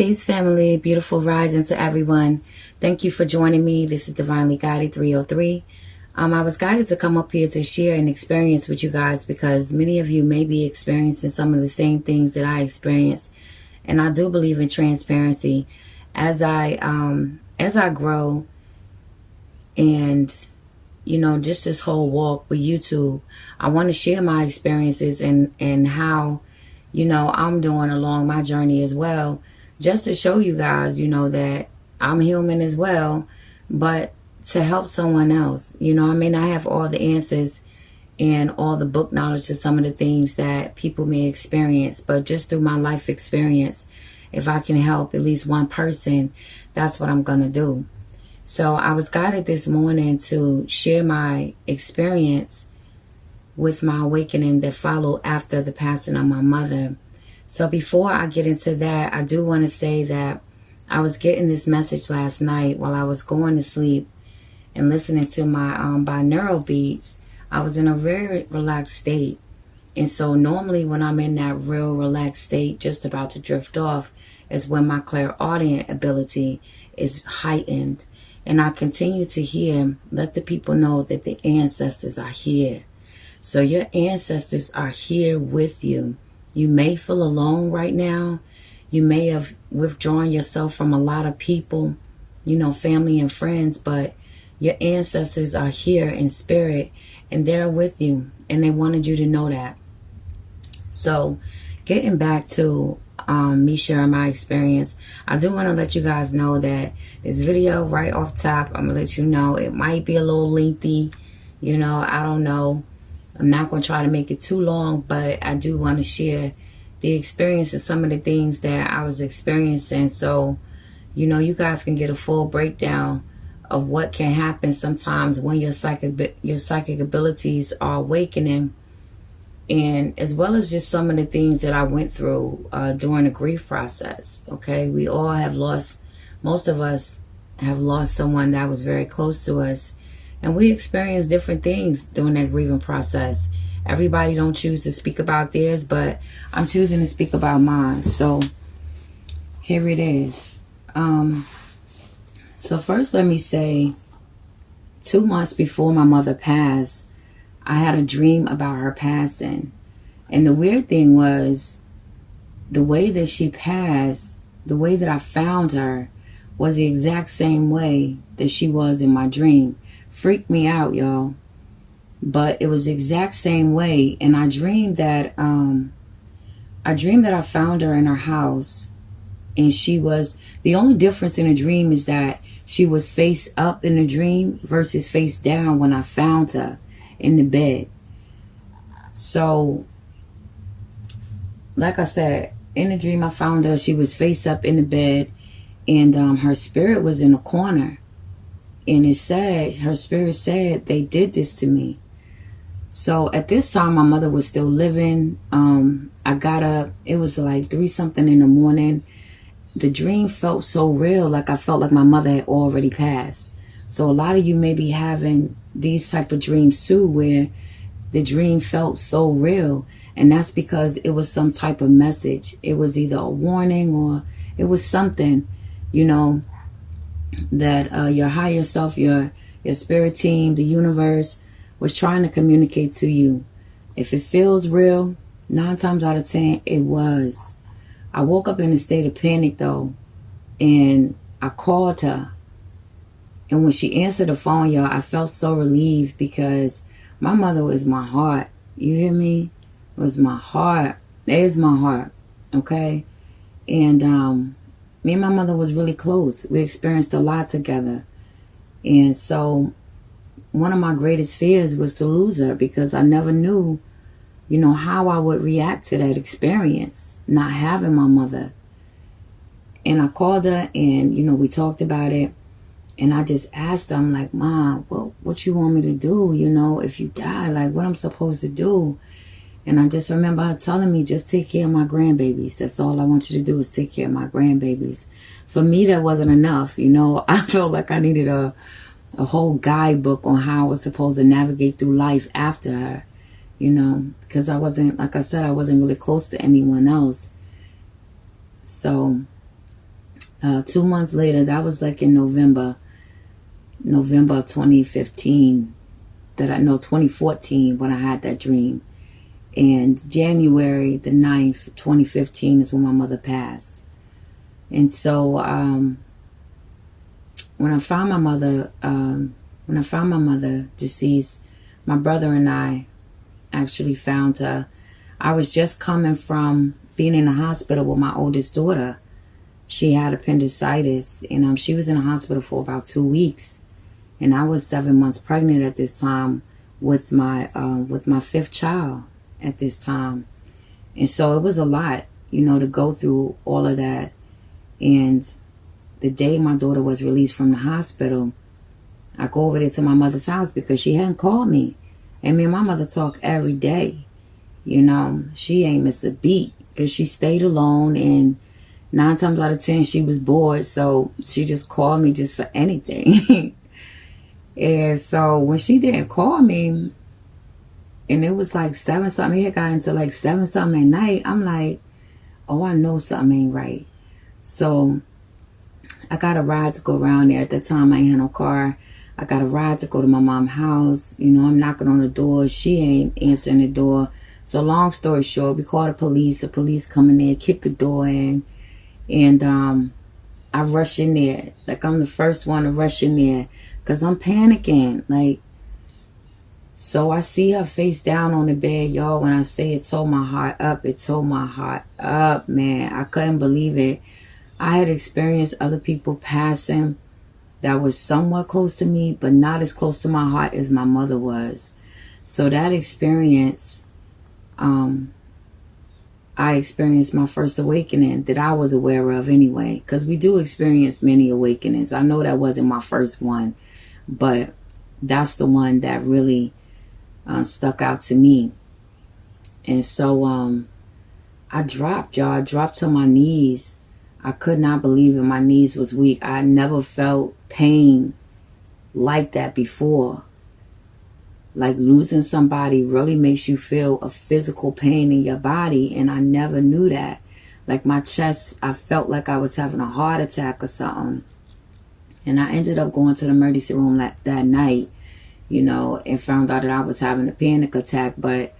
Peace, family. Beautiful rising to everyone. Thank you for joining me. This is Divinely Guided 303. I was guided to come up here to share an experience with you guys because many of you may be experiencing some of the same things that I experienced. And I do believe in transparency. As I grow and, just this whole walk with YouTube, I want to share my experiences and how, I'm doing along my journey as well. Just to show you guys, that I'm human as well, but to help someone else. I may not have all the answers and all the book knowledge to some of the things that people may experience, but just through my life experience, if I can help at least one person, that's what I'm going to do. So I was guided this morning to share my experience with my awakening that followed after the passing of my mother. So before I get into that, I do want to say that I was getting this message last night while I was going to sleep and listening to my binaural beats. I was in a very relaxed state. And so normally when I'm in that real relaxed state, just about to drift off, is when my clairaudient ability is heightened. And I continue to hear, let the people know that the ancestors are here. So your ancestors are here with you. You may feel alone right now. You may have withdrawn yourself from a lot of people, family and friends, but your ancestors are here in spirit and they're with you, and they wanted you to know that. So getting back to me sharing my experience, I do want to let you guys know that this video right off top, I'm going to let you know it might be a little lengthy. I don't know. I'm not going to try to make it too long, but I do want to share the experience of some of the things that I was experiencing. So, you guys can get a full breakdown of what can happen sometimes when your psychic abilities are awakening, and as well as just some of the things that I went through during the grief process. Okay, we all have lost, most of us have lost someone that was very close to us, and we experience different things during that grieving process. Everybody don't choose to speak about theirs, but I'm choosing to speak about mine. So here it is. So first let me say, 2 months before my mother passed, I had a dream about her passing. And the weird thing was, the way that she passed, the way that I found her, was the exact same way that she was in my dream. Freaked me out, y'all. But it was the exact same way. And I dreamed that I found her in her house. And she was, the only difference in a dream is that she was face up in the dream versus face down when I found her in the bed. So, like I said, in the dream I found her, she was face up in the bed, and her spirit was in the corner. And it said, her spirit said, they did this to me. So at this time, my mother was still living. I got up, it was like 3 something in the morning. The dream felt so real, like I felt like my mother had already passed. So a lot of you may be having these type of dreams too, where the dream felt so real. And that's because it was some type of message. It was either a warning or it was something, that your higher self, your spirit team, the universe was trying to communicate to you. If it feels real, 9 times out of 10, it was. I woke up in a state of panic though, and I called her. And when she answered the phone, y'all, I felt so relieved because my mother was my heart. You hear me? It was my heart. It is my heart. Okay? And me and my mother was really close. We experienced a lot together. And so one of my greatest fears was to lose her because I never knew, how I would react to that experience, not having my mother. And I called her and, we talked about it. And I just asked her, I'm like, Mom, what you want me to do? If you die, like what I'm supposed to do? And I just remember her telling me, just take care of my grandbabies. That's all I want you to do is take care of my grandbabies. For me, that wasn't enough. I felt like I needed a whole guidebook on how I was supposed to navigate through life after her. Because I wasn't, like I said, I wasn't really close to anyone else. So 2 months later, that was like in November of 2015, 2014, when I had that dream. And January the 9th, 2015 is when my mother passed. And so when I found my mother deceased, my brother and I actually found her. I was just coming from being in the hospital with my oldest daughter. She had appendicitis, and she was in the hospital for about 2 weeks. And I was 7 months pregnant at this time with my fifth child at this time. And so it was a lot, to go through all of that. And the day my daughter was released from the hospital, I go over there to my mother's house because she hadn't called me. And me and my mother talk every day. She ain't miss a beat because she stayed alone, and 9 times out of 10 she was bored. So she just called me just for anything. And so when she didn't call me, and it was like 7 something, it had gotten into like 7 something at night, I'm like, oh, I know something ain't right. So I got a ride to go around there. At that time, I ain't had no car. I got a ride to go to my mom's house. I'm knocking on the door. She ain't answering the door. So long story short, we called the police. The police come in there, kick the door in. And I rush in there. Like, I'm the first one to rush in there because I'm panicking. Like, so I see her face down on the bed, y'all. When I say it tore my heart up, it tore my heart up, man. I couldn't believe it. I had experienced other people passing that was somewhat close to me, but not as close to my heart as my mother was. So that experience, I experienced my first awakening that I was aware of anyway, because we do experience many awakenings. I know that wasn't my first one, but that's the one that really stuck out to me. And so I dropped, y'all. I dropped to my knees. I could not believe it. My knees was weak. I never felt pain like that before. Like, losing somebody really makes you feel a physical pain in your body, and I never knew that. Like, my chest, I felt like I was having a heart attack or something. And I ended up going to the emergency room that night, and found out that I was having a panic attack. But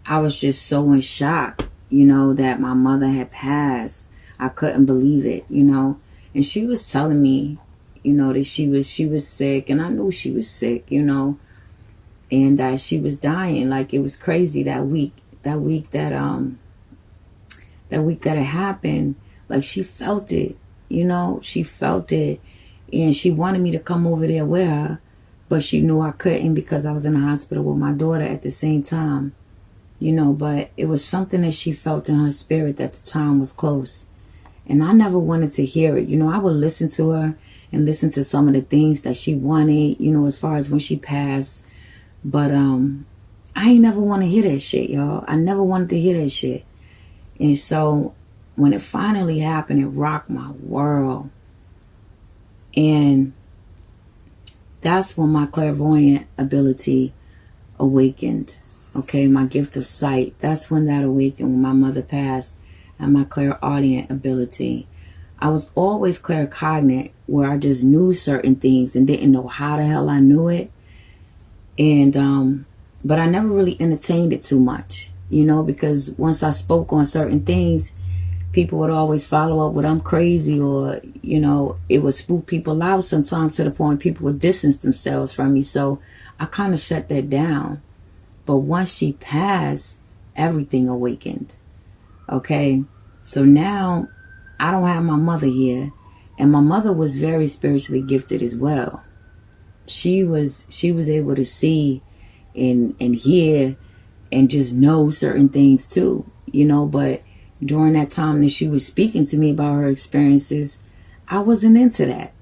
I was just so in shock, that my mother had passed. I couldn't believe it, and she was telling me, that she was sick, and I knew she was sick, and that she was dying. Like, it was crazy that week that it happened. Like, she felt it, she felt it, and she wanted me to come over there with her, but she knew I couldn't because I was in the hospital with my daughter at the same time, but it was something that she felt in her spirit that the time was close. And I never wanted to hear it. I would listen to her and listen to some of the things that she wanted, as far as when she passed. But I ain't never want to hear that shit, y'all. I never wanted to hear that shit. And so when it finally happened, it rocked my world. And that's when my clairvoyant ability awakened. Okay, my gift of sight. That's when that awakened, when my mother passed. And my clairaudient ability. I was always claircognate, where I just knew certain things and didn't know how the hell I knew it. And but I never really entertained it too much, because once I spoke on certain things, people would always follow up with I'm crazy, or it would spook people out sometimes to the point people would distance themselves from me. So I kind of shut that down. But once she passed, everything awakened. Okay, so now I don't have my mother here, and my mother was very spiritually gifted as well. She was able to see and hear and just know certain things too, but during that time that she was speaking to me about her experiences, I wasn't into that.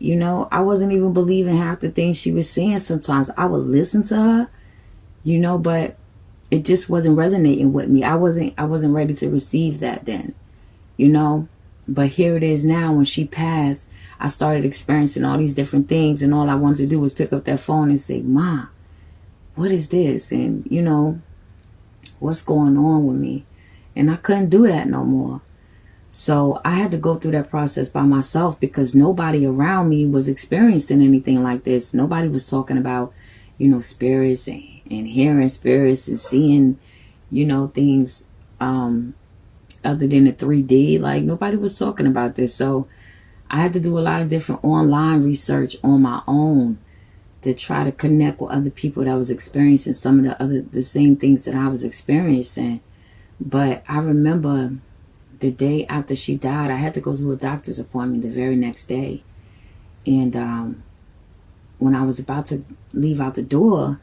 I wasn't even believing half the things she was saying. Sometimes I would listen to her, but it just wasn't resonating with me. I wasn't ready to receive that then, but here it is now. When she passed, I started experiencing all these different things, and all I wanted to do was pick up that phone and say, Ma, what is this? And what's going on with me? And I couldn't do that no more. So I had to go through that process by myself because nobody around me was experiencing anything like this. Nobody was talking about, spirits and hearing spirits and seeing, things other than the 3D. Like, nobody was talking about this. So I had to do a lot of different online research on my own to try to connect with other people that was experiencing some of the same things that I was experiencing. But I remember the day after she died, I had to go to a doctor's appointment the very next day. And when I was about to leave out the door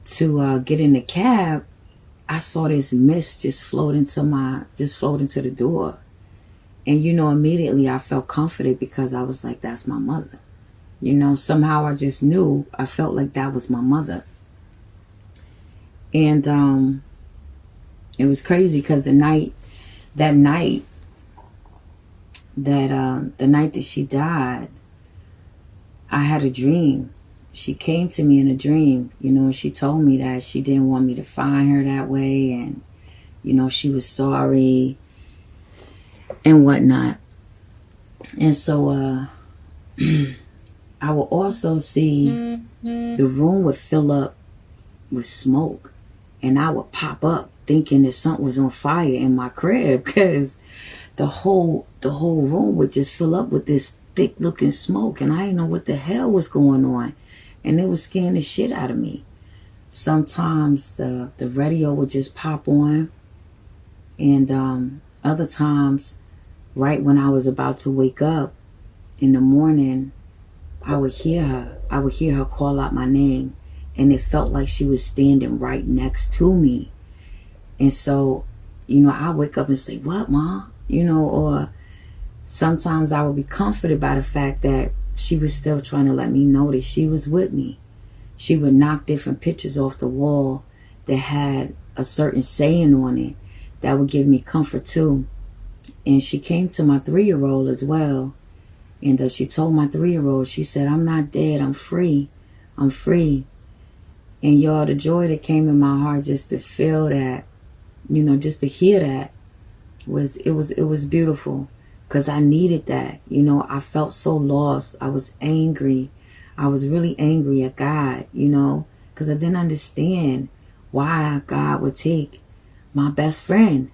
to get in the cab, I saw this mist just float into the door. And, immediately I felt comforted because I was like, that's my mother. Somehow I just knew, I felt like that was my mother. And it was crazy because the night that she died, I had a dream. She came to me in a dream, and she told me that she didn't want me to find her that way, and, she was sorry and whatnot. And so I will also see the room would fill up with smoke, and I would pop up thinking that something was on fire in my crib because the whole room would just fill up with this thick looking smoke, and I didn't know what the hell was going on, and it was scaring the shit out of me. Sometimes the radio would just pop on, and other times, right when I was about to wake up in the morning, I would hear her call out my name, and it felt like she was standing right next to me. And so, I wake up and say, "What, Mom?" Or sometimes I would be comforted by the fact that she was still trying to let me know that she was with me. She would knock different pictures off the wall that had a certain saying on it that would give me comfort too. And she came to my 3-year-old as well. And she told my 3-year-old, she said, "I'm not dead. I'm free. I'm free." And y'all, the joy that came in my heart just to feel that, just to hear that it was beautiful, because I needed that. I felt so lost. I was angry. I was really angry at God, because I didn't understand why God would take my best friend.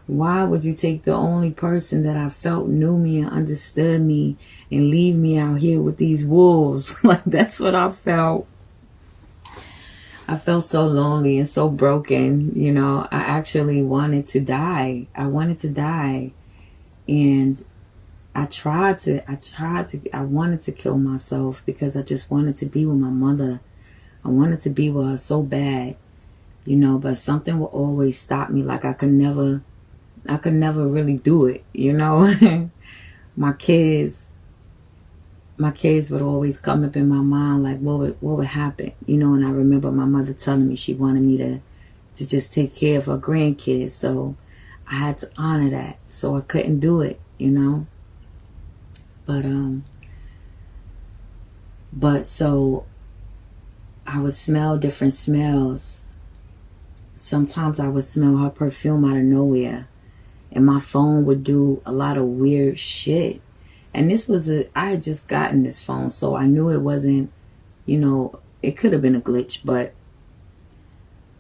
Why would you take the only person that I felt knew me and understood me and leave me out here with these wolves? Like, that's what I felt. I felt so lonely and so broken. I actually wanted to die. I wanted to die. And I wanted to kill myself because I just wanted to be with my mother. I wanted to be with her so bad, but something would always stop me. Like I could never really do it, My kids would always come up in my mind, like what would happen, and I remember my mother telling me she wanted me to just take care of her grandkids, so I had to honor that, so I couldn't do it, but so I would smell different smells. Sometimes I would smell her perfume out of nowhere. And my phone would do a lot of weird shit. And I had just gotten this phone, so I knew it wasn't, it could have been a glitch, but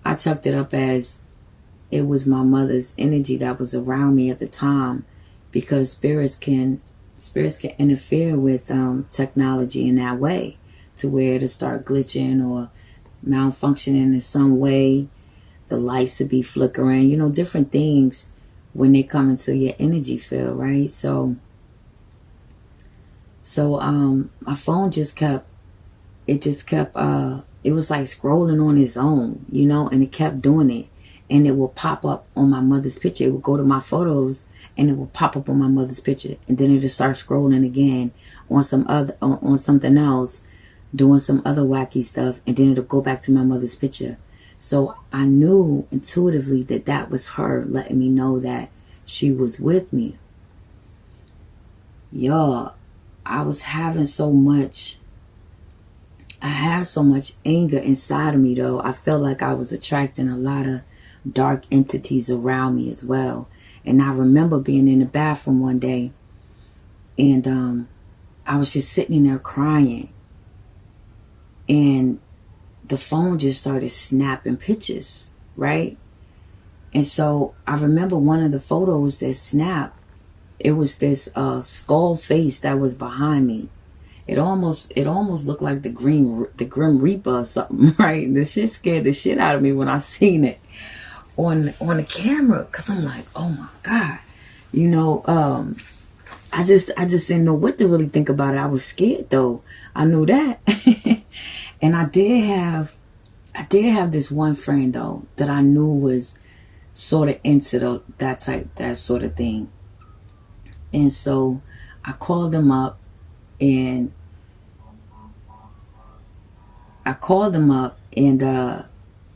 I chucked it up as it was my mother's energy that was around me at the time, because spirits can interfere with technology in that way, to where it'll start glitching or malfunctioning in some way. The lights would be flickering, different things when they come into your energy field, right? So my phone it was like scrolling on its own, and it kept doing it, and it will pop up on my mother's picture. It would go to my photos and it will pop up on my mother's picture, and then it'll start scrolling again on on something else, doing some other wacky stuff, and then it'll go back to my mother's picture. So I knew intuitively that was her letting me know that she was with me. Y'all, I had so much anger inside of me, though. I felt like I was attracting a lot of dark entities around me as well. And I remember being in the bathroom one day, and I was just sitting there crying, and the phone just started snapping pictures, right? And so I remember one of the photos that snapped, it was this skull face that was behind me. It almost looked like the Grim Reaper or something, right? The shit scared the shit out of me when I seen it on the camera, because I'm like, oh my God. You know, I just didn't know what to really think about it. I was scared though. I knew that. And I did have this one friend though that I knew was sort of into that sort of thing. And so I called him up, and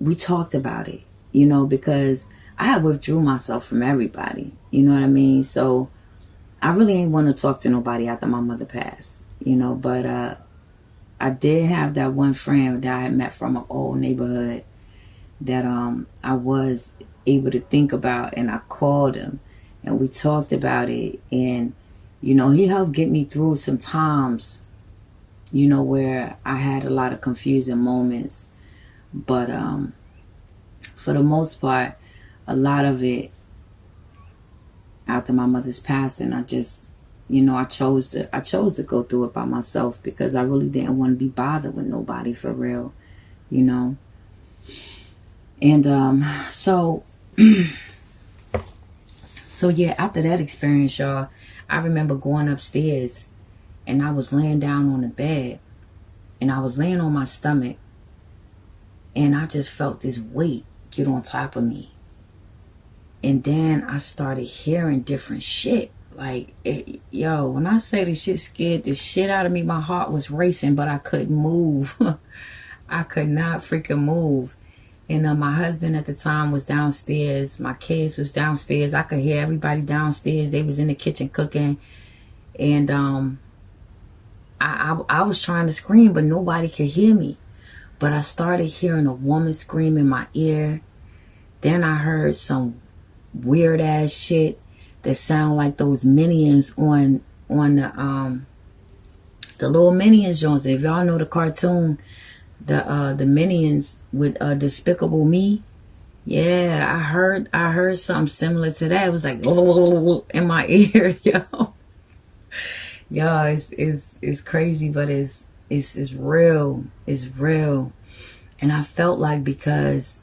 we talked about it, you know, because I had withdrew myself from everybody, you know what I mean? So I really ain't want to talk to nobody after my mother passed, you know, but I did have that one friend that I had met from an old neighborhood that I was able to think about, and I called him and we talked about it, and you know, he helped get me through some times, you know, where I had a lot of confusing moments. But for the most part, a lot of it after my mother's passing, I just, you know, I chose to go through it by myself, because I really didn't want to be bothered with nobody, for real, you know. And so yeah, after that experience, y'all, I remember going upstairs, and I was laying down on the bed, and I was laying on my stomach, and I just felt this weight get on top of me. And then I started hearing different shit. Like, when I say the shit scared the shit out of me, my heart was racing, but I couldn't move. I could not freaking move. And my husband at the time was downstairs. My kids was downstairs. I could hear everybody downstairs. They was in the kitchen cooking. And I was trying to scream, but nobody could hear me. But I started hearing a woman scream in my ear. Then I heard some weird ass shit that sound like those Minions on the little Minions joints. If y'all know the cartoon, the Minions with Despicable Me. Yeah, I heard something similar to that. It was like in my ear, yo. Yo, it's crazy, but it's real. It's real. And I felt like, because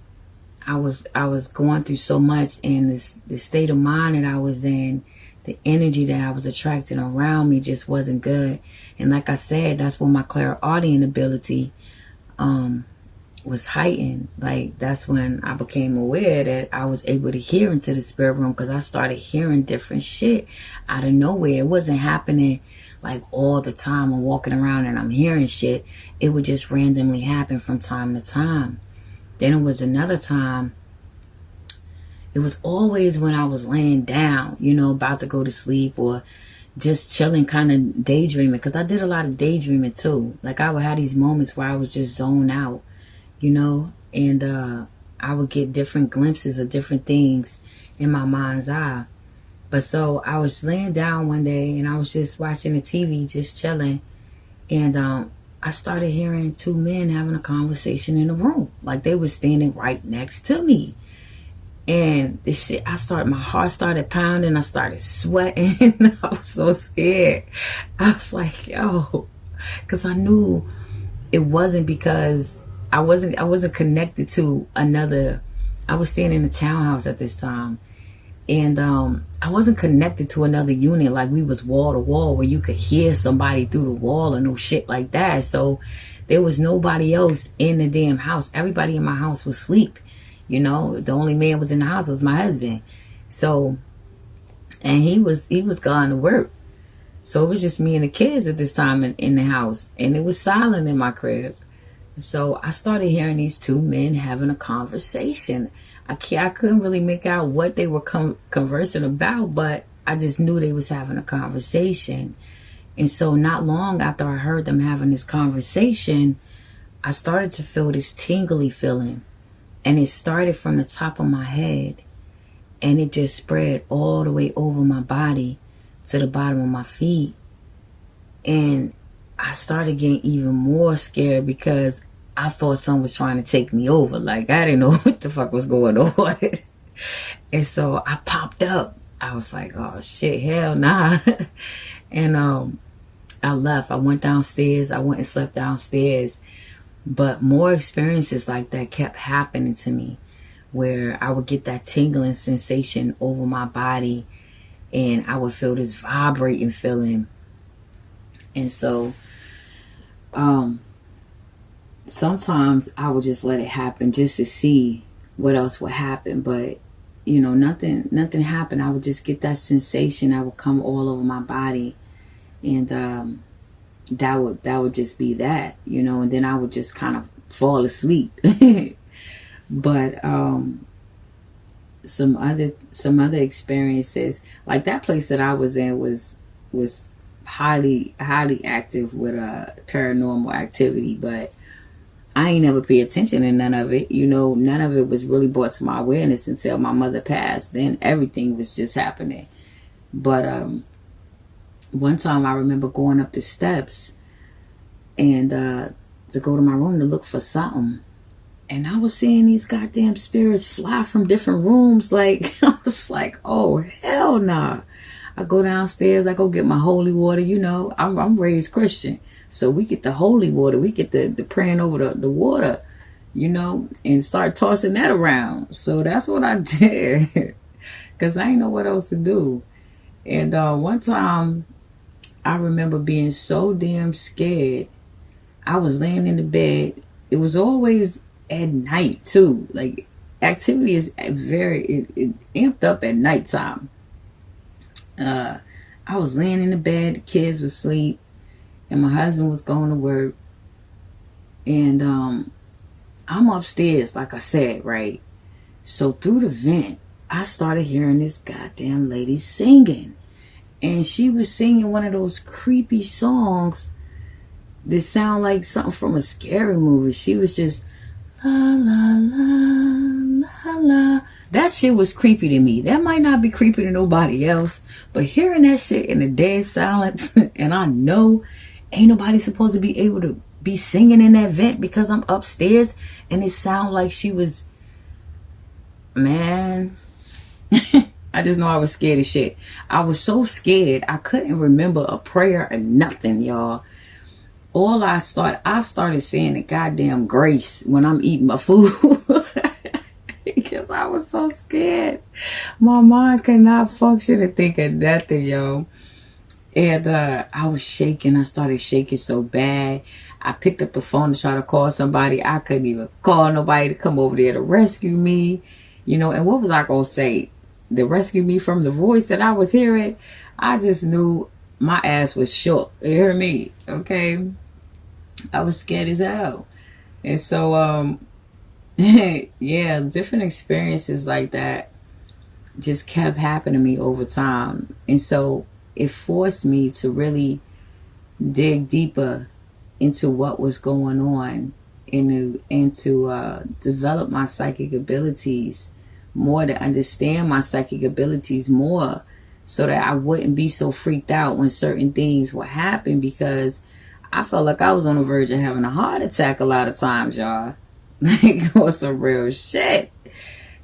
I was going through so much, and the state of mind that I was in, the energy that I was attracting around me just wasn't good. And like I said, that's when my clairaudient ability was heightened. Like, that's when I became aware that I was able to hear into the spirit room, because I started hearing different shit out of nowhere. It wasn't happening like all the time. I'm walking around and I'm hearing shit. It would just randomly happen from time to time. Then it was another time. It was always when I was laying down, you know, about to go to sleep, or just chilling, kind of daydreaming, because I did a lot of daydreaming too. Like, I would have these moments where I would just zone out, you know, and I would get different glimpses of different things in my mind's eye. But so I was laying down one day, and I was just watching the TV, just chilling, and I started hearing two men having a conversation in the room. Like, they were standing right next to me. And this shit, my heart started pounding. I started sweating. I was so scared. I was like, yo, because I knew it wasn't, because I wasn't connected to another. I was staying in a townhouse at this time. And I wasn't connected to another unit, like we was wall to wall where you could hear somebody through the wall or no shit like that. So there was nobody else in the damn house. Everybody in my house was asleep. You know, the only man was in the house was my husband. So, and he was gone to work. So it was just me and the kids at this time in the house. And it was silent in my crib. So I started hearing these two men having a conversation. I couldn't really make out what they were conversing about, but I just knew they was having a conversation. And so not long after I heard them having this conversation, I started to feel this tingly feeling. And it started from the top of my head, and it just spread all the way over my body to the bottom of my feet. And I started getting even more scared because I thought someone was trying to take me over. Like, I didn't know what the fuck was going on. And so I popped up. I was like, oh shit, hell nah. And I left. I went downstairs. I went and slept downstairs. But more experiences like that kept happening to me, where I would get that tingling sensation over my body, and I would feel this vibrating feeling. And so sometimes I would just let it happen just to see what else would happen. But you know, nothing happened. I would just get that sensation. I would come all over my body, and that would just be that, you know. And then I would just kind of fall asleep. But some other experiences, like that place that I was in was highly active with paranormal activity, but I ain't never paid attention to none of it. You know, none of it was really brought to my awareness until my mother passed. Then everything was just happening. But one time I remember going up the steps and to go to my room to look for something. And I was seeing these goddamn spirits fly from different rooms. Like, I was like, oh, hell nah. I go downstairs, I go get my holy water. You know, I'm raised Christian. So we get the holy water. We get the praying over the water, you know, and start tossing that around. So that's what I did. Because I didn't know what else to do. And one time, I remember being so damn scared. I was laying in the bed. It was always at night too. Like, activity is very it amped up at nighttime. I was laying in the bed. The kids were asleep, and my husband was going to work. And I'm upstairs, like I said, right? So through the vent, I started hearing this goddamn lady singing. And she was singing one of those creepy songs that sound like something from a scary movie. She was just, la, la, la, la, la. That shit was creepy to me. That might not be creepy to nobody else, but hearing that shit in the dead silence, and I know ain't nobody supposed to be able to be singing in that vent because I'm upstairs, and it sounded like she was, man... I just know I was scared as shit. I was so scared I couldn't remember a prayer or nothing, y'all. All I started saying the goddamn grace when I'm eating my food. Because I was so scared. My mind could not function to think of nothing, yo. And I was shaking. I started shaking so bad. I picked up the phone to try to call somebody. I couldn't even call nobody to come over there to rescue me. You know, and what was I going to say? To rescue me from the voice that I was hearing? I just knew my ass was shook. You hear me? Okay. I was scared as hell. And so, yeah, different experiences like that just kept happening to me over time. And so it forced me to really dig deeper into what was going on and to develop my psychic abilities more, to understand my psychic abilities more, so that I wouldn't be so freaked out when certain things would happen, because I felt like I was on the verge of having a heart attack a lot of times, y'all. Like, on some real shit,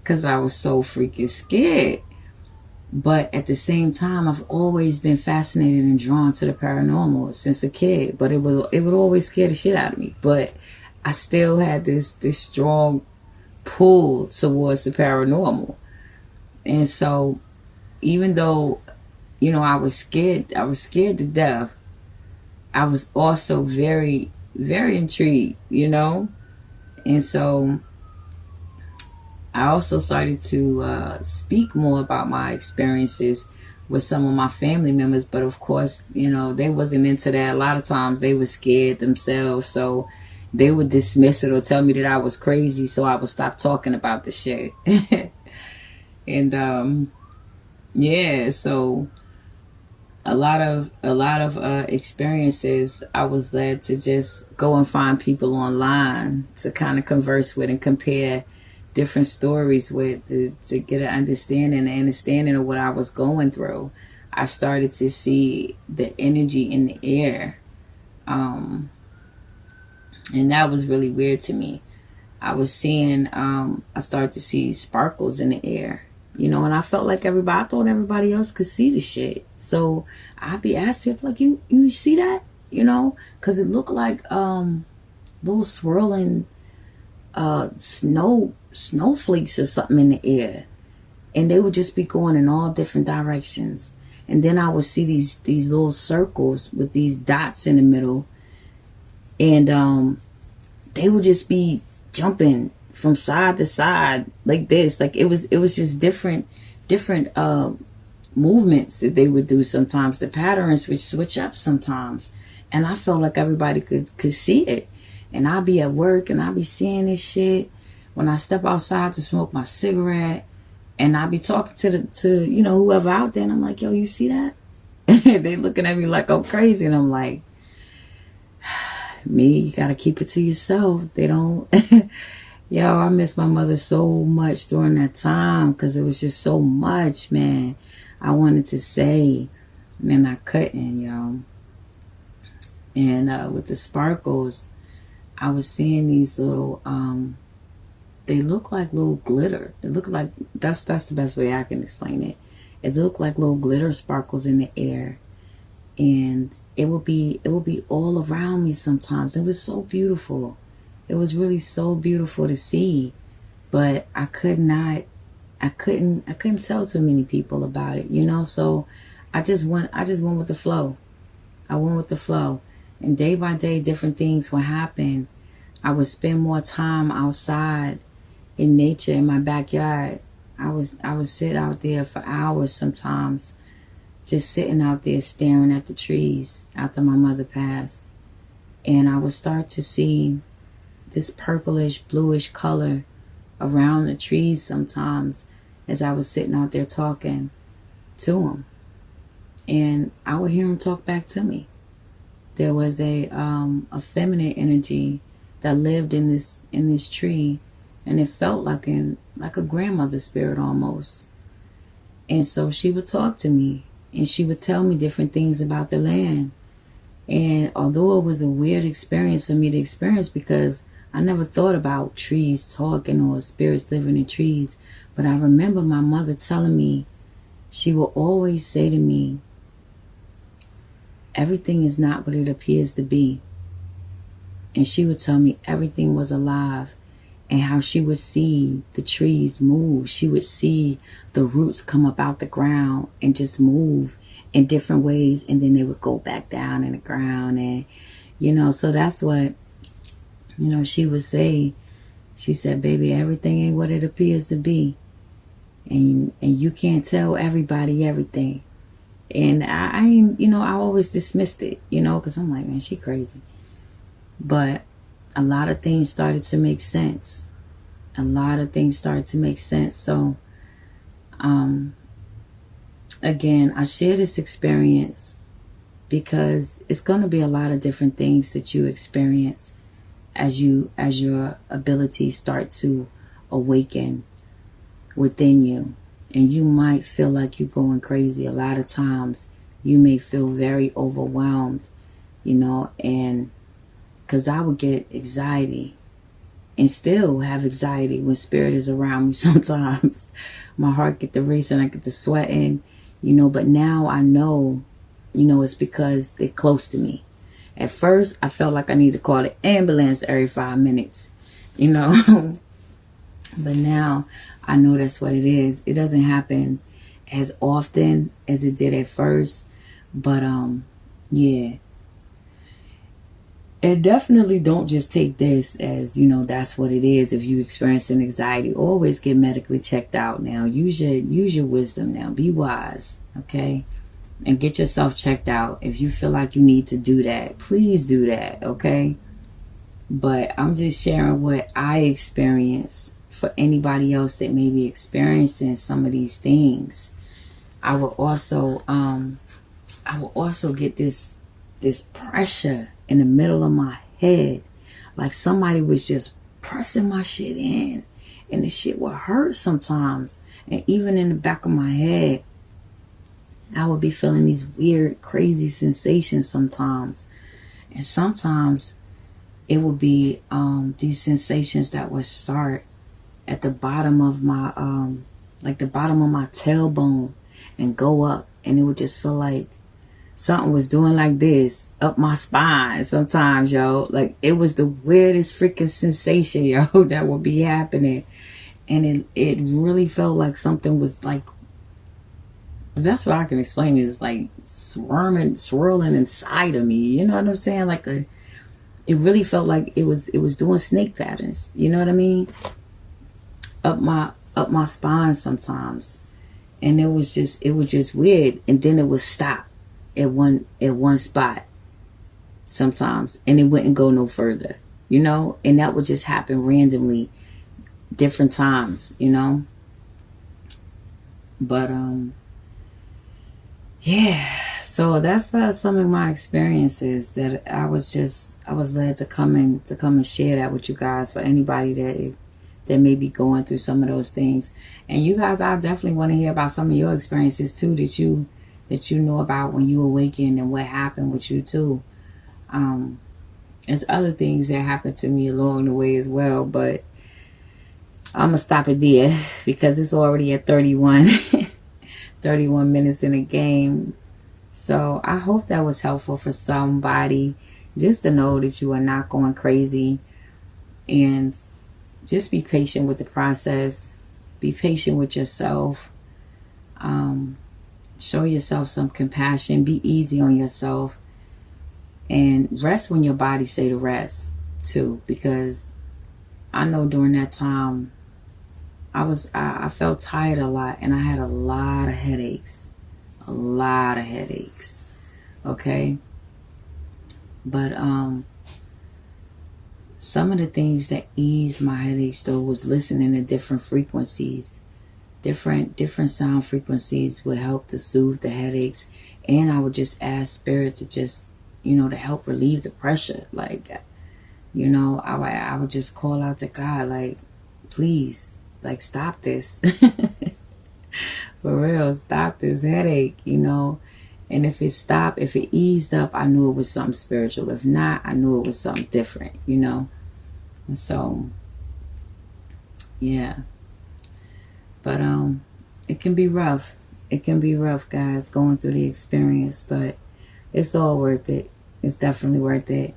because I was so freaking scared. But at the same time, I've always been fascinated and drawn to the paranormal since a kid, but it would always scare the shit out of me. But I still had this strong pull towards the paranormal. And so even though, you know, I was scared to death, I was also very, very intrigued, you know. And so I also started to speak more about my experiences with some of my family members. But of course, you know, they wasn't into that. A lot of times they were scared themselves, so they would dismiss it or tell me that I was crazy, so I would stop talking about the shit. And yeah, so a lot of experiences, I was led to just go and find people online to kind of converse with and compare different stories with to get an understanding of what I was going through. I started to see the energy in the air. And that was really weird to me. I was seeing, I started to see sparkles in the air, and I felt like I thought everybody else could see the shit. So I'd be asking people like, you see that? Cause it looked like, little swirling, snowflakes or something in the air. And they would just be going in all different directions. And then I would see these little circles with these dots in the middle. And, they would just be jumping from side to side like this. Like it was just different movements that they would do sometimes. The patterns would switch up sometimes. And I felt like everybody could see it. And I'd be at work and I'd be seeing this shit when I step outside to smoke my cigarette. And I'd be talking to whoever out there. And I'm like, yo, you see that? They looking at me like I'm crazy. And I'm like, me, you gotta keep it to yourself. They don't. Yo, I miss my mother so much during that time because it was just so much, man. I wanted to say, man, I couldn't, yo. And with the sparkles, I was seeing these little, they look like little glitter. It looked like, that's the best way I can explain it. It looked like little glitter sparkles in the air. And it would be all around me sometimes. It was so beautiful. It was really so beautiful to see. But I couldn't tell too many people about it, so I just went with the flow. I went with the flow. And day by day different things would happen. I would spend more time outside in nature in my backyard. I would sit out there for hours sometimes, just sitting out there staring at the trees after my mother passed. And I would start to see this purplish, bluish color around the trees sometimes as I was sitting out there talking to them. And I would hear them talk back to me. There was a feminine energy that lived in this tree, and it felt like a grandmother spirit almost. And so she would talk to me. And she would tell me different things about the land. And although it was a weird experience for me to experience because I never thought about trees talking or spirits living in trees, but I remember my mother telling me, she would always say to me, everything is not what it appears to be. And she would tell me everything was alive. And how she would see the trees move. She would see the roots come up out the ground and just move in different ways. And then they would go back down in the ground. And, so that's what, she would say. She said, baby, everything ain't what it appears to be. And you can't tell everybody everything. And I always dismissed it, because I'm like, man, she crazy. But a lot of things started to make sense. So, again, I share this experience because it's going to be a lot of different things that you experience as your abilities start to awaken within you. And you might feel like you're going crazy. A lot of times you may feel very overwhelmed, and because I would get anxiety and still have anxiety when spirit is around me sometimes. My heart get to racing, I get to sweating, but now I know, it's because they're close to me. At first, I felt like I needed to call the ambulance every 5 minutes, But now I know that's what it is. It doesn't happen as often as it did at first, but yeah. And definitely don't just take this as, that's what it is. If you experience an anxiety, always get medically checked out now. Use your wisdom now. Be wise, okay? And get yourself checked out. If you feel like you need to do that, please do that, okay? But I'm just sharing what I experienced for anybody else that may be experiencing some of these things. I will also get this pressure in the middle of my head, like somebody was just pressing my shit in, and the shit would hurt sometimes. And even in the back of my head, I would be feeling these weird, crazy sensations sometimes. And sometimes it would be these sensations that would start at the bottom of my, like the bottom of my tailbone and go up. And it would just feel like something was doing like this up my spine sometimes, yo. Like, it was the weirdest freaking sensation, yo, that would be happening. And it really felt like something was like, that's what I can explain, is like swirling inside of me. You know what I'm saying? Like it really felt like it was doing snake patterns. You know what I mean? Up my spine sometimes. And it was just weird. And then it would stop at one spot sometimes, and it wouldn't go no further, you know. And that would just happen randomly, different times, you know. But yeah, so that's some of my experiences that I was led to come and share that with you guys, for anybody that may be going through some of those things. And you guys, I definitely want to hear about some of your experiences too, that you know about when you awakened and what happened with you too. There's other things that happened to me along the way as well, but I'm gonna stop it there because it's already at 31 minutes in the game. So I hope that was helpful for somebody, just to know that you are not going crazy, and just be patient with the process. Be patient with yourself. Show yourself some compassion. Be easy on yourself. And rest when your body say to rest too. Because I know during that time, I felt tired a lot. And I had a lot of headaches. A lot of headaches. Okay? But some of the things that eased my headaches though was listening to different frequencies. Different sound frequencies would help to soothe the headaches. And I would just ask Spirit to just, you know, to help relieve the pressure. Like, you know, I would just call out to God, like, please, like, stop this. For real, stop this headache, you know. And if it eased up, I knew it was something spiritual. If not, I knew it was something different, you know. And so, yeah. But it can be rough. It can be rough, guys, going through the experience. But it's all worth it. It's definitely worth it.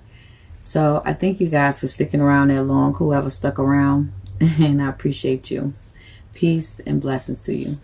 So I thank you guys for sticking around that long, whoever stuck around. And I appreciate you. Peace and blessings to you.